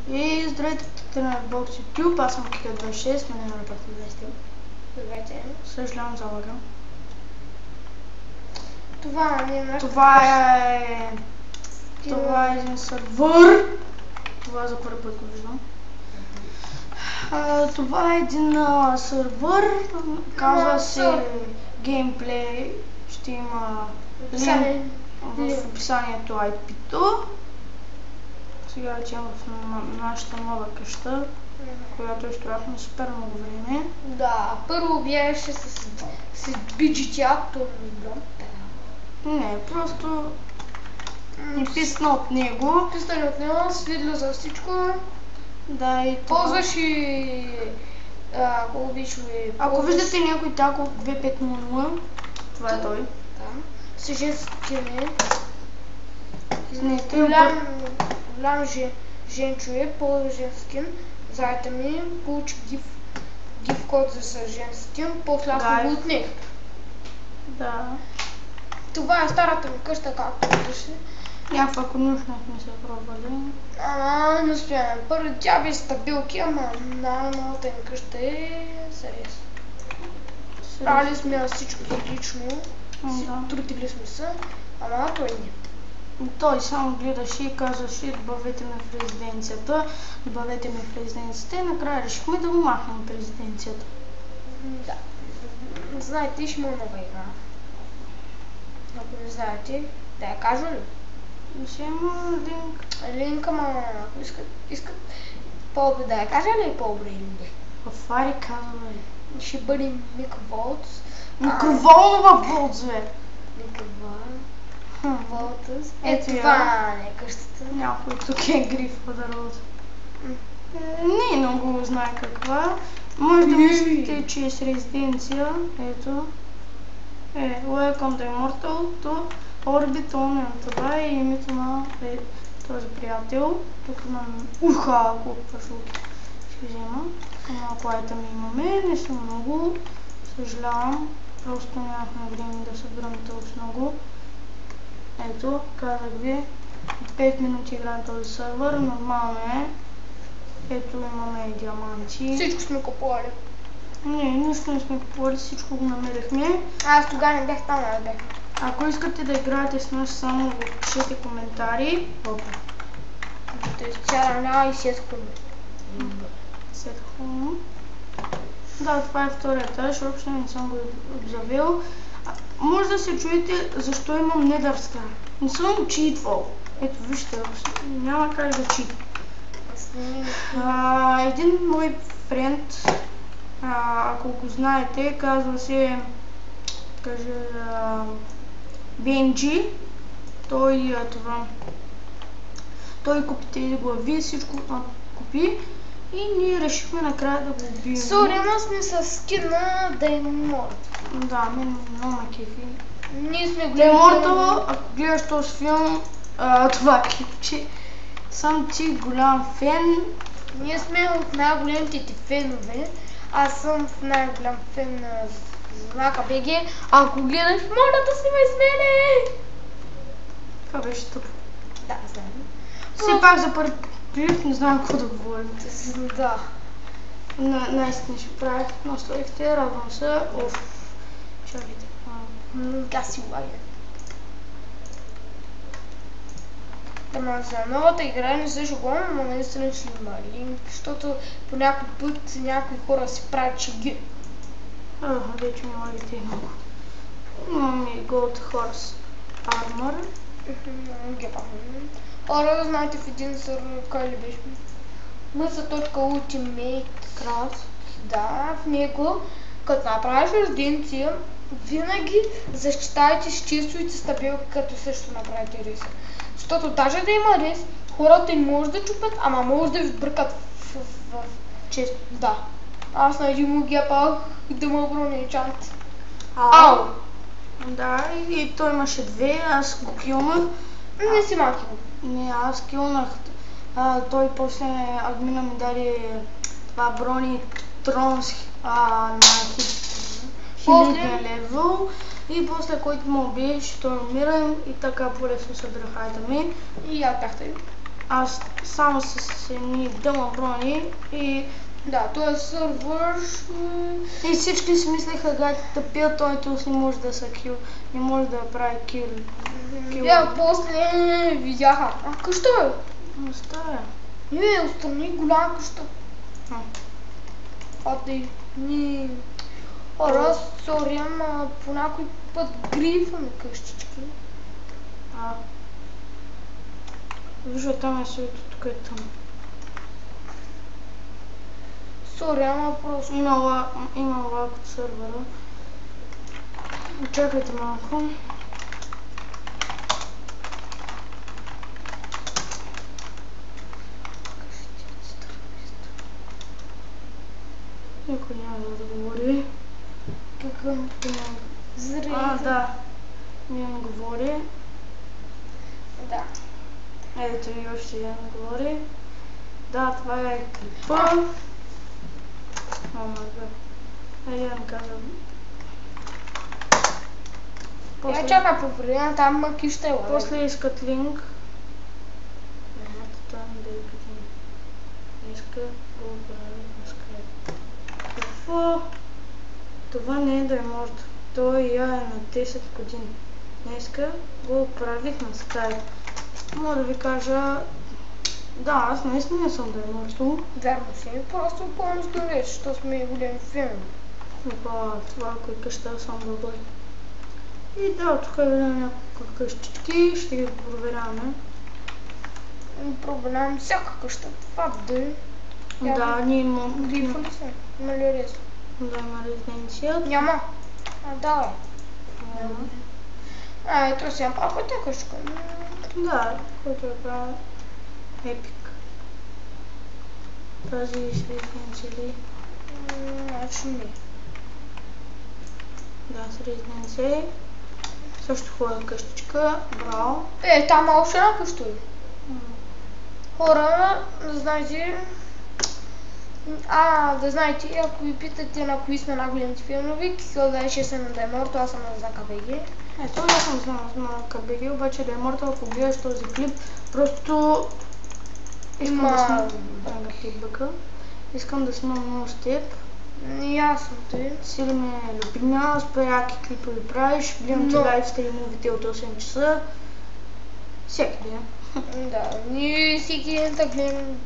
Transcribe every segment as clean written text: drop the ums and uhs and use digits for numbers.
И здравейте, на Box YouTube, аз съм Kika26, мене на репорта 20. Здравейте. Съжалявам за лага. Това не е нашата... Това е един сървър. Това за първи път го виждам. Това е един сървър, казва се геймплей, ще има линк в описанието IP-то. Сега отивам в нашата нова къща, която изстрояхме супер много време. Да, първо беше с BGT дом. Не, просто писна от него. Писна от него, свидло за всичко. Да, и това. Ползваш и... Ако виждате някой тако 2500, това е той. Да. С женски голям женчо е, ползва женски. Заедно ми получи гиф код за женски, после аз го отнех. Да. Това е старата ми къща, както виждаше. Някаква конюшна сме се пробвали. Не успяме. Първо тя беше стабилки, ама новата ми къща е сериозно. Правили сме всичко лично, трудили сме се, ама той не. Той само гледаше и казваше, добавете ме в резиденцията, добавете ме в резиденцията и накрая решихме да го махнем в резиденцията. Да. Знаете, ще има нова игра. Ако не знаете, да я кажа ли? Ще има линк. Линк, ама ако искат по-добре да я кажа ли по-добре или не? В Фари казваме. Ще бъде Микроволтс. Микроволнова Волтс, бе! Волтс. Това не е къщата. Някой тук е гриф подарот. Не много знае каква. Може да мислите, че е с резиденция. Ето. Welcome to Immortal to Orbit on. Това е името на този приятел. Тук имам колко шутки ще взема. Малко айтъми имаме, не са много. Съжалявам, просто нямахме време да събираме толкова много. Ето, казах ви, 5 минути играем този сервер, нормално е. Ето имаме и диаманти. Всичко сме купували. Не, нищо не сме купували, всичко го намерихме. Аз тогава не бях там, не бях. Ако искате да играете с нас, само го пишете коментари. Да изчарана и сетхме. Да, това е втория етаж, въобще не съм го обзавил. Може да се чуете защо имам Nether Star. Не съм читвал. Ето вижте, няма как да читам. Един мой френд, ако го знаете, казва се, Бенджи. Той купи тези глави, всичко купи. И ние решихме накрая да го убием. Ама сме с скина Деймортал. Да, мен много ме кефи. Ние сме Деймортал, ако гледаш този филм, това клипче, съм ти голям фен. Ние сме от най-големите ти фенове. Аз съм най-голям фен на Знака БГ. Ако гледаш, моля да снимай с мене! Това беше тъпо. Да, знам. Все пак за първи клип не знам какво да говорим. Да. Наистина ще правих, настроихте, радвам се. Чакайте. Гаси лагер. Ама за новата игра не се шокувам, но наистина ще има линк, защото по някой път някои хора си правят шеги. Вече ми лагите много. Имам и Gold Horse Armor. Ора, знаете в един сервер, кой ли беше? Mesa.ultimate Craft. Да, в него, като направиш резиденция, винаги защитавайте с чистовите стабилки, като също направите рис. Защото даже да има рис, хората не може да чупят, ама може да ви бъркат в чест. Да. Аз на един му гепах да му оброни чант. Ау! Да, и той имаше две, аз го килнах. Не си маки го. Не, аз килнах. Той после админа ми даде това брони Тронс на хилядния левел. И после който му убиеш, той умира и така по-лесно събирах айтъми. И аз бях тъй. аз само с едни дъма брони и... Да, той е сървър. И всички си мислеха, гайде тъпия, той тулс не може да са кил, не може да прави кил. Да, после видяха. А къща е? Остая. Не, остани голяма къща. Падай. Ни... Хора, сори, ама по някой път грифаме къщички. Вижда, там е също, тук е тъмно. Сори, ама просто... Има лак от сървъра. Чакайте малко. Никой няма да отговори. Какъв? Зрение. Да. Не говори. Да. Ето и още един говори. Да, това е клипа. Айде да ми казвам. Я чакай по време, там мъки ще е. После искат линк. Там да е като иска го прави на Skype. Какво? Това не е да е морд. Той я е на 10 години. Днеска го правих на Skype. Мога да ви кажа... Да, аз наистина съм да е мъртво. Вярно си, просто по-мъзко реч, защото сме големи филми. Това кой къща съм добър. И да, тук видим няколко къщички, ще ги проверяваме. Проверяваме всяка къща, това да е. Да, ние имаме... Грифа ли се? Има ли рез? Да, има резиденция. Няма. Да, ето сега пак тя къщичка. Да, който е правил епик. Тази резиденция ли? Значи не. Да, с резиденция. Също хубава къщичка, браво. Там още една къща. Хора, знаете... да знаете, ако ви питате на кои сме най-големите филмови, Кикъл 26 на Дайморто, аз съм на ЗКБГ. Ето, аз съм на КБГ, обаче Дайморто, ако гледаш този клип, просто искам да снимам бъка. Искам да снимам много с теб. Ясно ти. Сили ме любима, спряки клипови правиш, гледам ти лайв стримовите от 8 часа. Всеки ден. Да, ние всеки ден да гледам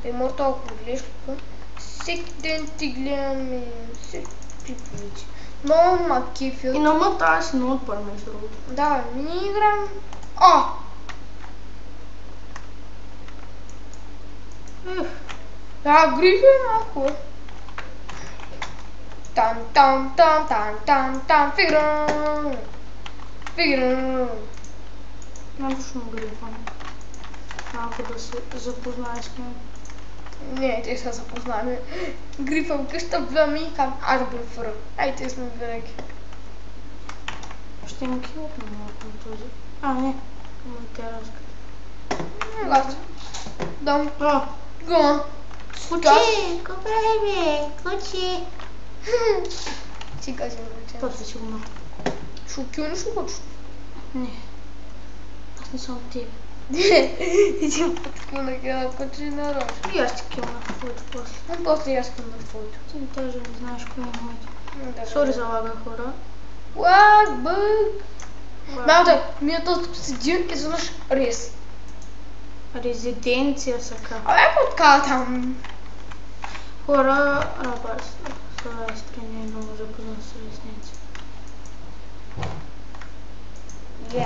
Дайморто, ако гледаш клипа. Всеки ден ти гледам и всеки клиповите. Много ма кефил. И на мъта аз си много отпър между другото. Да, ние играем... Да, гриф е малко. Там, фиграм. Нарочно грифа. Малко да се запознаеш с мен. Не, те са запознали. Грифа в къща влям и кам, аз грифъра. Ай, те сме винаги. Ще им килотна малко на този. Не. Има тераска. Гад. Дам. Го. Куче, какво прави бе? Куче. Сега си връча. После си го махна. Шукил ли ще хочеш? Не. Аз не съм теб. И си подкил на кила куче на рож. И аз ти кил на твоето после. После аз кил на твоето. Ти даже не знаеш кое е моето. Да, Сори за лага, хора. Лаг, бък. Малта, ми е този обсидиан и изведнъж рез. Резиденция са ка. Ако откава там. Хора, това е страни много запознат с резиденция.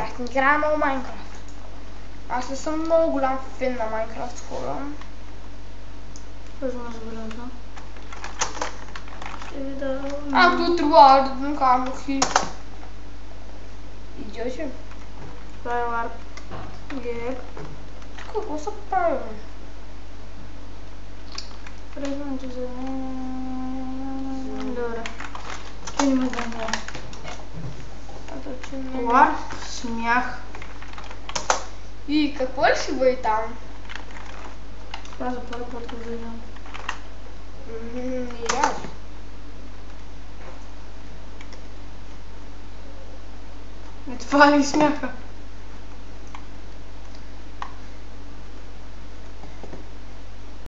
Аз не играя много Майнкрафт. Аз не съм много голям фен на Майнкрафт, хора. Първо разбрана. Ще ви да... Ако трябва да дам камъки. Идиоти. Това е ларп. Гек. Какво са правили? Презвам ти за... Добре. Ти не ме гледа. Ларп, смях. И какво ли ще бъде там? Това за първи път го виждам. И аз. Това ли смяха?